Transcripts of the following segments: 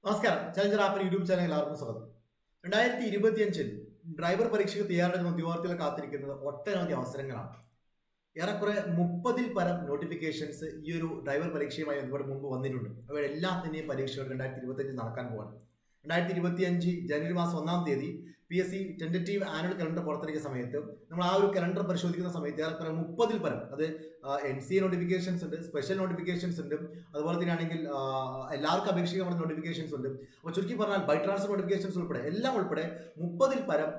നമസ്കാരം. ചലഞ്ചർ ആപ്പിന് YouTube channel എല്ലാവർക്കും സ്വാഗതം. 2025 ഡ്രൈവർ പരീക്ഷയ്ക്ക് തയ്യാറെടുക്കുന്ന ഉദ്യോഗാർത്ഥികളെ കാത്തിരിക്കുന്നത് ഒട്ടനവധി അവസരങ്ങളാണ്. ഏറെക്കുറെ 30-ൽ പരം നോട്ടിഫിക്കേഷൻസ് ഈ ഒരു ഡ്രൈവർ പരീക്ഷയുമായി ബന്ധപ്പെട്ട് മുമ്പ് വന്നിട്ടുണ്ട്. അവയുടെ എല്ലാത്തിൻ്റെയും പരീക്ഷകൾ 2025 നടക്കാൻ പോവാണ്. 2025 ജനുവരി മാസം 1-ാം തീയതി PSC ടെൻറ്റേറ്റീവ് ആനുവൽ കലണ്ടർ പുറത്തിറക്കിയ സമയത്ത് നമ്മൾ ആ ഒരു കലണ്ടർ പരിശോധിക്കുന്ന സമയത്ത് ഏറെക്കുറെ 30-ൽ പരം അത് NCA നോട്ടിഫിക്കേഷൻസ് ഉണ്ട്, സ്പെഷ്യൽ നോട്ടിഫിക്കേഷൻസ് ഉണ്ട്, അതുപോലെ തന്നെയാണെങ്കിൽ എല്ലാവർക്കും അപേക്ഷിക്കുന്ന നോട്ടിഫിക്കേഷൻസ് ഉണ്ട്. അപ്പോൾ ചുരുക്കി പറഞ്ഞാൽ ബൈ ട്രാൻസ്ഫർ നോട്ടിഫിക്കേഷൻസ് ഉൾപ്പെടെ എല്ലാം ഉൾപ്പെടെ 30-ൽ പരം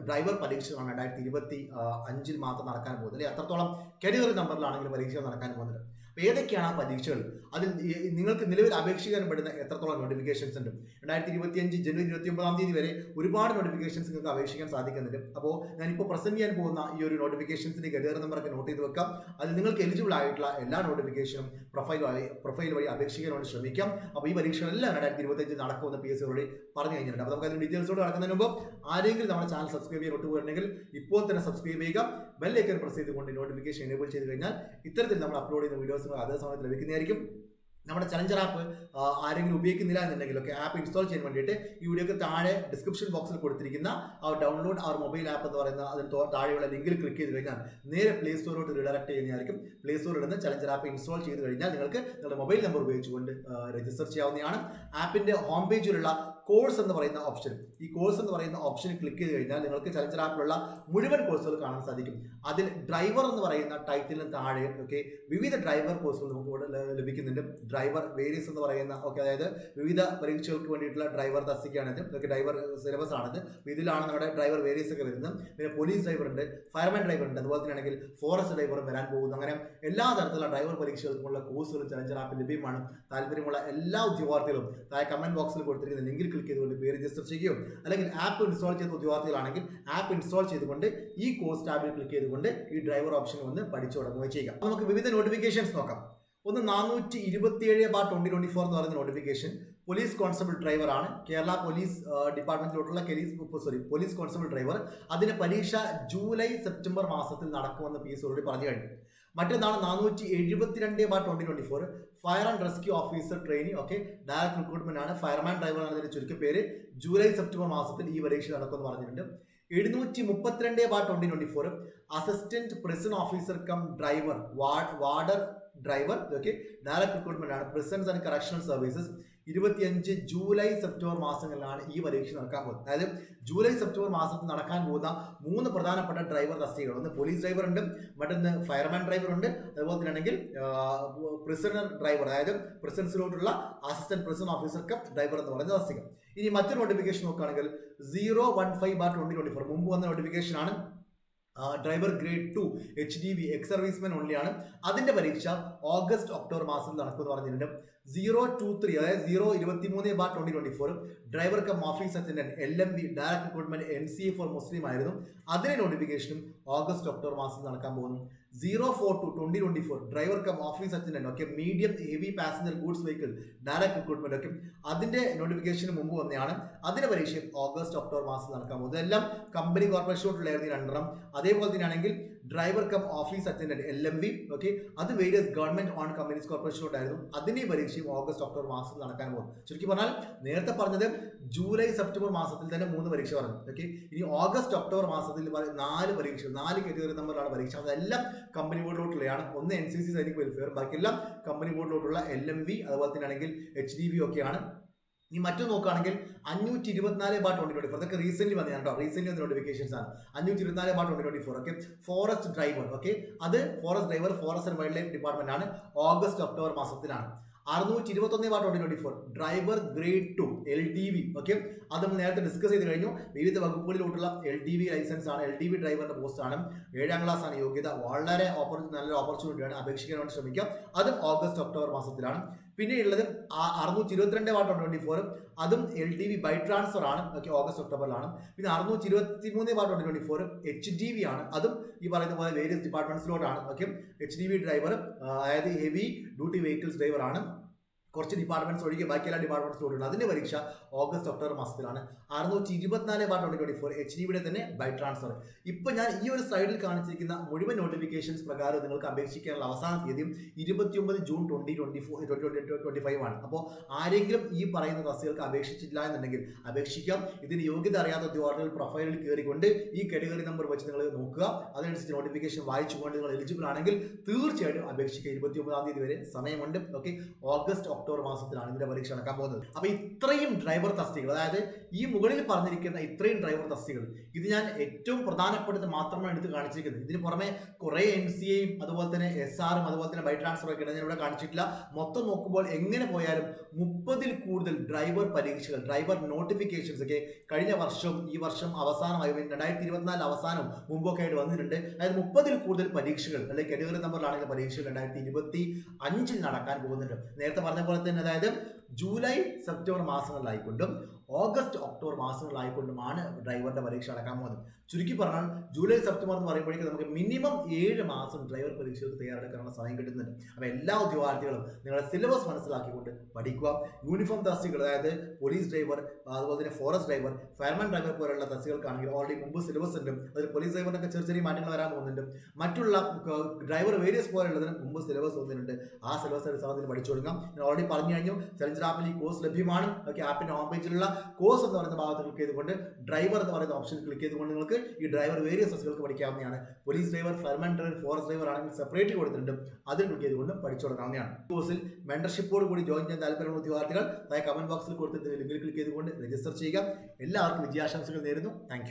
ഡ്രൈവർ പരീക്ഷകളാണ് 2025 മാത്രം നടക്കാൻ പോകുന്നത്. അല്ലെങ്കിൽ അത്രത്തോളം കാറ്റഗറി നമ്പറിലാണെങ്കിൽ പരീക്ഷകൾ നടക്കാൻ പോകുന്നത്. അപ്പോൾ ഏതൊക്കെയാണ് ആ പരീക്ഷകൾ? അതിൽ നിങ്ങൾക്ക് നിലവിൽ അപേക്ഷിക്കാൻ പെടുന്ന എത്രത്തോളം നോട്ടിഫിക്കേഷൻസ് ഉണ്ട്? 2025 ജനുവരി 29-ാം തീയതി വരെ ഒരുപാട് നോട്ടിഫിക്കേഷൻസ് നിങ്ങൾക്ക് അപേക്ഷിക്കാൻ സാധിക്കുന്നുണ്ട്. അപ്പോൾ ഞാനിപ്പോൾ പ്രസന്റ് ചെയ്യാൻ പോകുന്ന ഈ ഒരു നോട്ടിഫിക്കേഷൻസിന്റെ കാറ്റഗറി നമ്പറൊക്കെ നോട്ട് ചെയ്ത് വെക്കാം. അതിൽ നിങ്ങൾക്ക് എലിജിബിൾ ആയിട്ടുള്ള എല്ലാ നോട്ടിഫിക്കേഷനും പ്രൊഫൈൽ വഴി അപേക്ഷിക്കാൻ വേണ്ടി ശ്രമിക്കാം. അപ്പോൾ ഈ പരീക്ഷകളെല്ലാം 2025 നടക്കുമെന്ന് PSC വഴി പറഞ്ഞു കഴിഞ്ഞിട്ടുണ്ട്. അപ്പോൾ നമുക്ക് അതിന് ഡീറ്റെയിൽസോട് നടക്കുന്നതിന് മുമ്പ് ആരെങ്കിലും നമ്മുടെ ചാനൽ സബ്സ്ക്രൈബ് ചെയ്യാൻ ഒട്ടുപോയിട്ടുണ്ടെങ്കിൽ ഇപ്പോൾ തന്നെ സബ്സ്ക്രൈബ് ചെയ്യുക. ബെല്ലൈക്കൺ പ്രസ് ചെയ്തുകൊണ്ട് നോട്ടിഫിക്കേഷൻ എനേബിൾ ചെയ്ത് കഴിഞ്ഞാൽ ഇത്തരത്തിൽ നമ്മൾ അപ്ലോഡ് ചെയ്യുന്ന വീഡിയോസ് അതേ സമയത്ത് ലഭിക്കുന്നതായിരിക്കും. നമ്മുടെ ചലഞ്ചർ ആപ്പ് ആരെങ്കിലും ഉപയോഗിക്കുന്നില്ല എന്നുണ്ടെങ്കിലൊക്കെ ആപ്പ് ഇൻസ്റ്റാൾ ചെയ്യാൻ വേണ്ടിയിട്ട് ഈ വീഡിയോക്ക് താഴെ ഡിസ്ക്രിപ്ഷൻ ബോക്സിൽ കൊടുത്തിരിക്കുന്ന ആ ഡൗൺലോഡ് അവർ മൊബൈൽ ആപ്പ് എന്ന് പറയുന്ന അതിന് താഴെയുള്ള ലിങ്കിൽ ക്ലിക്ക് ചെയ്ത് കഴിഞ്ഞാൽ നേരെ പ്ലേ സ്റ്റോറിലോട്ട് റീഡയറക്ട് ചെയ്യുന്നതായിരിക്കും. പ്ലേ സ്റ്റോറിൽ നിന്ന് ചലഞ്ചർ ആപ്പ് ഇൻസ്റ്റാൾ ചെയ്ത് കഴിഞ്ഞാൽ നിങ്ങൾക്ക് നിങ്ങളുടെ മൊബൈൽ നമ്പർ ഉപയോഗിച്ചുകൊണ്ട് രജിസ്റ്റർ ചെയ്യാവുന്നതാണ്. ആപ്പിന്റെ ഹോം പേജിലുള്ള കോഴ്സ് എന്ന് പറയുന്ന ഓപ്ഷൻ, ഈ കോഴ്സ് എന്ന് പറയുന്ന ഓപ്ഷൻ ക്ലിക്ക് ചെയ്ത് കഴിഞ്ഞാൽ നിങ്ങൾക്ക് ചലഞ്ചർ ആപ്പിലുള്ള മുഴുവൻ കോഴ്സുകൾ കാണാൻ സാധിക്കും. അതിൽ ഡ്രൈവർ എന്ന് പറയുന്ന ടൈറ്റിലിന് താഴെ വിവിധ ഡ്രൈവർ കോഴ്സുകൾ നമുക്ക് ഇവിടെ ലഭിക്കുന്നുണ്ട്. ഡ്രൈവർ വേരിയസ് എന്ന് പറയുന്ന അതായത് വിവിധ പരീക്ഷകൾക്ക് വേണ്ടിയിട്ടുള്ള ഡ്രൈവർ തസ്തികയാണിത്. ഡ്രൈവർ സിലബസ് ആണിത്. ഇതിലാണ് നമ്മുടെ ഡ്രൈവർ വേരിയസ് ഒക്കെ വരുന്നത്. പിന്നെ പോലീസ് ഡ്രൈവർ ഉണ്ട്, ഫയർമാൻ ഡ്രൈവർ ഉണ്ട്, അതുപോലെ തന്നെയാണെങ്കിൽ ഫോറസ്റ്റ് ഡ്രൈവറും വരാൻ പോകുന്നു. അങ്ങനെ എല്ലാ തരത്തിലുള്ള ഡ്രൈവർ പരീക്ഷകൾക്കുള്ള കോഴ്സുകളും ചലഞ്ചർ ആപ്പിൽ ലഭ്യമാണ്. താല്പര്യമുള്ള എല്ലാ ഉദ്യോഗാർത്ഥികളും താഴെ കമന്റ് ബോക്സിൽ കൊടുത്തിരിക്കുന്ന ലിങ്കിൽ ക്ലിക്ക് ചെയ്തുകൊണ്ട് പേര് രജിസ്റ്റർ ചെയ്യുകയോ അല്ലെങ്കിൽ ആപ്പ് ഇൻസ്റ്റാൾ ചെയ്ത ഉദ്യോഗാർത്ഥികളാണെങ്കിൽ ആപ്പ് ഇൻസ്റ്റാൾ ചെയ്തുകൊണ്ട് ഈ കോഴ്സ് ടാബിൽ ക്ലിക്ക് ചെയ്തുകൊണ്ട് ഈ ഡ്രൈവർ ഓപ്ഷൻ വന്ന് പഠിച്ചു തുടങ്ങുകയും ചെയ്യുക. നമുക്ക് വിവിധ നോട്ടിഫിക്കേഷൻസ് നോക്കാം. ഒന്ന് 427/2024 എന്ന് പറയുന്ന നോട്ടിഫിക്കേഷൻ പോലീസ് കോൺസ്റ്റബിൾ ഡ്രൈവർ ആണ്. കേരള പോലീസ് ഡിപ്പാർട്ട്മെന്റിലോട്ടുള്ള പോലീസ് കോൺസ്റ്റബിൾ ഡ്രൈവർ. അതിന് പരീക്ഷ ജൂലൈ സെപ്റ്റംബർ മാസത്തിൽ നടക്കുമെന്ന് PSC ഓൾറെഡി പറഞ്ഞു കഴിഞ്ഞു. മറ്റൊന്നാണ് 472/2024 fire and rescue officer trainee. Direct recruitment ആണ്. ഫയർമാൻ ഡ്രൈവർ ആണ് ഇതിന്റെ ചുരുക്കപ്പേര്. ജൂലൈ സെപ്റ്റംബർ മാസത്തിൽ ഈ പരീക്ഷ നടക്കുമെന്ന് പറഞ്ഞിട്ടുണ്ട്. 732/2024 assistant prison officer cum driver warder driver. Direct recruitment ആണ്. Prisons and correctional services. 25 July September മാസങ്ങളിലാണ് ഈ പരീക്ഷ നടക്കാൻ പോകുന്നത്. അതായത് ജൂലൈ സെപ്റ്റംബർ മാസത്തിൽ നടക്കാൻ പോകുന്ന 3 പ്രധാനപ്പെട്ട ഡ്രൈവർ തസ്തികകൾ. ഒന്ന് പോലീസ് ഡ്രൈവർ ഉണ്ട്, മറ്റൊന്ന് ഫയർമാൻ ഡ്രൈവർ ഉണ്ട്, അതുപോലെ തന്നെയാണെങ്കിൽ പ്രിസണർ ഡ്രൈവർ, അതായത് പ്രിസൺസിലോട്ടുള്ള assistant prison officer cum driver എന്ന് പറയുന്ന തസ്തിക. ഇനി മറ്റൊരു നോട്ടിഫിക്കേഷൻ നോക്കുകയാണെങ്കിൽ 015/2024 മുമ്പ് വന്ന നോട്ടിഫിക്കേഷൻ ആണ്. Driver grade 2 HDV ex servicemen only ആണ്. അതിന്റെ പരീക്ഷ ഓഗസ്റ്റ് ഒക്ടോബർ മാസത്തിൽ നടക്കുമെന്ന് പറഞ്ഞിട്ടുണ്ട്. 023 അതായത് 023/2024 driver cum office attendant LMV direct recruitment NCA for Muslim ആയിരുന്നു. അതിന്റെ നോട്ടിഫിക്കേഷനും ഓഗസ്റ്റ് ഒക്ടോബർ മാസത്തിൽ നടക്കാൻ പോകുന്നു. 042/2024 driver cum office attendant medium heavy passenger goods vehicle direct recruitment അതിന്റെ നോട്ടിഫിക്കേഷന് മുമ്പ് വന്നതാണ്. അതിന്റെ പരീക്ഷയും ഓഗസ്റ്റ് ഒക്ടോബർ മാസത്തിൽ നടക്കാൻ പോകുന്നത്. ഇതെല്ലാം കമ്പനി കോർപ്പറേഷനിലോട്ടുള്ളായിരുന്നു രണ്ടെണ്ണം. അതേപോലെ തന്നെയാണെങ്കിൽ driver cum office attendant LMV അത് വേരിയസ് ഗവൺമെന്റ് ഓൺ കമ്പനീസ് കോർപ്പറേഷനിലോട്ടായിരുന്നു. അതിന്റെ പരീക്ഷയും ഓഗസ്റ്റ് ഒക്ടോബർ മാസത്തിൽ നടക്കാൻ പോകും. ചുരുക്കി പറഞ്ഞാൽ നേരത്തെ പറഞ്ഞത് ജൂലൈ സെപ്റ്റംബർ മാസത്തിൽ തന്നെ 3 പരീക്ഷ പറഞ്ഞു. ഇനി ഓഗസ്റ്റ് ഒക്ടോബർ മാസത്തിൽ 4 പരീക്ഷ, 4 കാറ്റഗറി നമ്പറിലാണ് പരീക്ഷ. അതെല്ലാം കമ്പനി ബോർഡിലോട്ടുള്ളതാണ്. ഒന്ന് NCC സൈനിക് വെൽഫെയർ, ബാക്കിയെല്ലാം കമ്പനി ബോർഡിലോട്ടുള്ള LMV അതുപോലെ തന്നെയാണെങ്കിൽ HDV ഒക്കെയാണ്. ഈ മറ്റൊന്ന് നോക്കുകയാണെങ്കിൽ 524/2024 അതൊക്കെ റീസെന്റ് വന്ന റീസെന്റ് വന്ന നോട്ടിഫിക്കേഷൻസ് ആണ്. 524/2024 ഫോറസ്റ്റ് ഡ്രൈവർ. അത് forest driver forest and wild life department ആണ്. ഓഗസ്റ്റ് ഒക്ടോബർ മാസത്തിലാണ്. 621/2024 ഡ്രൈവർ ഗ്രേഡ് 2 LDV. അത് നമ്മൾ നേരത്തെ ഡിസ്കസ് ചെയ്ത് കഴിഞ്ഞു. വിവിധ വകുപ്പുകളിലോട്ടുള്ള LDV ലൈസൻസ് ആണ്. LDV ഡ്രൈവറിന്റെ പോസ്റ്റ് ആണ്. 7ാം ക്ലാസ് ആണ് യോഗ്യത. വളരെ നല്ലൊരു ഓപ്പർച്യൂണിറ്റിയാണ്. അപേക്ഷിക്കാൻ വേണ്ടി ശ്രമിക്കാം. അതും ഓഗസ്റ്റ് ഒക്ടോബർ മാസത്തിലാണ്. പിന്നെ ഉള്ളത് 622/2024 അതും LDV ബൈ ട്രാൻസ്ഫർ ആണ്. ഓഗസ്റ്റ് ഒക്ടോബറിലാണ്. പിന്നെ 623/2024 HDV ആണ്. അതും ഈ പറയുന്ന പോലെ വേരിയസ് ഡിപ്പാർട്ട്മെന്റ്സിലോട്ടാണ്. HDV ഡ്രൈവർ അതായത് ഹെവി ഡ്യൂട്ടി വെഹിക്കിൾസ് ഡ്രൈവർ ആണ്. കുറച്ച് ഡിപ്പാർട്ട്മെന്റ്സ് ഒഴികെ ബാക്കി എല്ലാ ഡിപ്പാർട്ട്മെന്റ്സിലും ഉണ്ട്. അതിന്റെ പരീക്ഷ ഓഗസ്റ്റ് ഒക്ടോബർ മാസത്തിലാണ്. 624/2024 HDBയുടെ തന്നെ ബൈ ട്രാൻസ്ഫർ. ഇപ്പൊ ഞാൻ ഈ ഒരു സൈഡിൽ കാണിച്ചിരിക്കുന്ന മുഴുവൻ നോട്ടിഫിക്കേഷൻസ് പ്രകാരം നിങ്ങൾക്ക് അപേക്ഷിക്കാനുള്ള അവസാന തീയതിയും 29 ജൂൺ 2025 ആണ്. അപ്പോൾ ആരെങ്കിലും ഈ പറയുന്ന തസ്തികൾക്ക് അപേക്ഷിച്ചില്ല എന്നുണ്ടെങ്കിൽ അപേക്ഷിക്കാം. ഇതിന് യോഗ്യത അറിയാത്ത ഉദ്യോഗാർത്ഥികൾ പ്രൊഫൈലിൽ കയറിക്കൊണ്ട് ഈ കാറ്റഗറി നമ്പർ വെച്ച് നിങ്ങൾ നോക്കുക. അതനുസരിച്ച് നോട്ടിഫിക്കേഷൻ വായിച്ചുകൊണ്ട് നിങ്ങൾ എലിജിബിൾ ആണെങ്കിൽ തീർച്ചയായിട്ടും അപേക്ഷിക്കുക. 29 തീയതി വരെ സമയമുണ്ട്. ഓക്കെ, ഓഗസ്റ്റ് ഒക്ടോബർ മാസത്തിലാണ് ഇതിന്റെ പരീക്ഷ നടക്കാൻ പോകുന്നത്. അപ്പൊ ഇത്രയും ഡ്രൈവർ തസ്തികൾ, അതായത് ഈ മുകളിൽ പറഞ്ഞിരിക്കുന്ന ഇത്രയും ഡ്രൈവർ തസ്തികൾ, ഇത് ഞാൻ ഏറ്റവും പ്രധാനപ്പെട്ടത് മാത്രമാണ് എടുത്ത് കാണിച്ചിരിക്കുന്നത്. ഇതിന് പുറമെ കുറെ NCAയും അതുപോലെ തന്നെ SRും അതുപോലെ തന്നെ ബൈ ട്രാൻസ്ഫർ ഒക്കെ ഞാൻ ഇവിടെ കാണിച്ചിട്ടില്ല. മൊത്തം നോക്കുമ്പോൾ എങ്ങനെ പോയാലും 30ൽ കൂടുതൽ ഡ്രൈവർ പരീക്ഷകൾ, ഡ്രൈവർ നോട്ടിഫിക്കേഷൻസ് ഒക്കെ കഴിഞ്ഞ വർഷം ഈ വർഷം അവസാനമായി 2024 അവസാനം മുമ്പൊക്കെ ആയിട്ട് വന്നിട്ടുണ്ട്. അതായത് 30ൽ കൂടുതൽ പരീക്ഷകൾ അല്ലെങ്കിൽ കാറ്റഗറി നമ്പറിലാണെങ്കിൽ പരീക്ഷകൾ 2025 നടക്കാൻ പോകുന്നുണ്ട്. നേരത്തെ പറഞ്ഞ പോലെ തന്നെ അതായത് ജൂലൈ സെപ്റ്റംബർ മാസങ്ങളിലായിക്കൊണ്ടും ഓഗസ്റ്റ് ഒക്ടോബർ മാസങ്ങളിലായിക്കൊണ്ടുമാണ് ഡ്രൈവറുടെ പരീക്ഷ നടക്കാൻ പോകുന്നത്. ചുരുക്കി പറഞ്ഞാൽ ജൂലൈ സെപ്റ്റംബർ എന്ന് പറയുമ്പോഴേക്കും നമുക്ക് മിനിമം 7 മാസം ഡ്രൈവർ പരീക്ഷകൾക്ക് തയ്യാറെടുക്കാനുള്ള സമയം കിട്ടുന്നുണ്ട്. അപ്പോൾ എല്ലാ ഉദ്യോഗാർത്ഥികളും നിങ്ങളുടെ സിലബസ് മനസ്സിലാക്കിക്കൊണ്ട് പഠിക്കുക. യൂണിഫോം തസ്തികൾ, അതായത് പോലീസ് ഡ്രൈവർ, അതുപോലെ തന്നെ ഫോറസ്റ്റ് ഡ്രൈവർ, ഫയർമാൻ ഡ്രൈവർ പോലുള്ള തസ്തികൾക്കാണെങ്കിൽ ഓൾറെഡി മുമ്പ് സിലബസ് ഉണ്ട്. അതിൽ പോലീസ് ഡ്രൈവറിനൊക്കെ ചെറിയ ചെറിയ മാറ്റങ്ങൾ വരാൻ പോകുന്നുണ്ട്. മറ്റുള്ള ഡ്രൈവർ വേരിയസ് പോലുള്ളതിന് മുമ്പ് സിലബസ് വന്നിട്ടുണ്ട്. ആ സിലബസ് അടിസ്ഥാനത്തിൽ പഠിച്ചു കൊടുക്കാം. ഞാൻ ഓൾറെഡി പറഞ്ഞു കഴിഞ്ഞു, ചലഞ്ചർ ആപ്പിൽ ഈ കോഴ്സ് ലഭ്യമാണ്. ഓക്കെ, ആപ്പിന്റെ ഹോം പേജിലുള്ള കോഴ്സ് എന്ന് പറയുന്ന ഭാഗത്ത് ക്ലിക്ക് ചെയ്തുകൊണ്ട് ഡ്രൈവർ എന്ന് പറയുന്ന ഓപ്ഷൻ ക്ലിക്ക് ചെയ്തുകൊണ്ട് നിങ്ങൾക്ക് ഈ ഡ്രൈവർ വേരിയസ് തസ്തികൾക്ക് പഠിക്കാവുന്നതാണ്. Police driver, fireman driver, forest driver ആണെങ്കിൽ സെപ്പറേറ്റ് കൊടുത്തിട്ടുണ്ട്. അതിൽ ക്ലിക്ക് ചെയ്തുകൊണ്ട് പഠിച്ചു കൊടുക്കാവുന്നതാണ്. കോഴ്സിൽ മെന്റർഷിപ്പോട് കൂടി ജോയിൻ ചെയ്യാൻ താല്പര്യമുള്ള ഉദ്യോഗാർത്ഥികൾ കമന്റ് ബോക്സിൽ കൊടുത്തിട്ട് ലിങ്കിൽ ക്ലിക്ക് ചെയ്തുകൊണ്ട് രജിസ്റ്റർ ചെയ്യുക. എല്ലാവർക്കും വിജയാശംസകൾ നേരുന്നു. Thank you.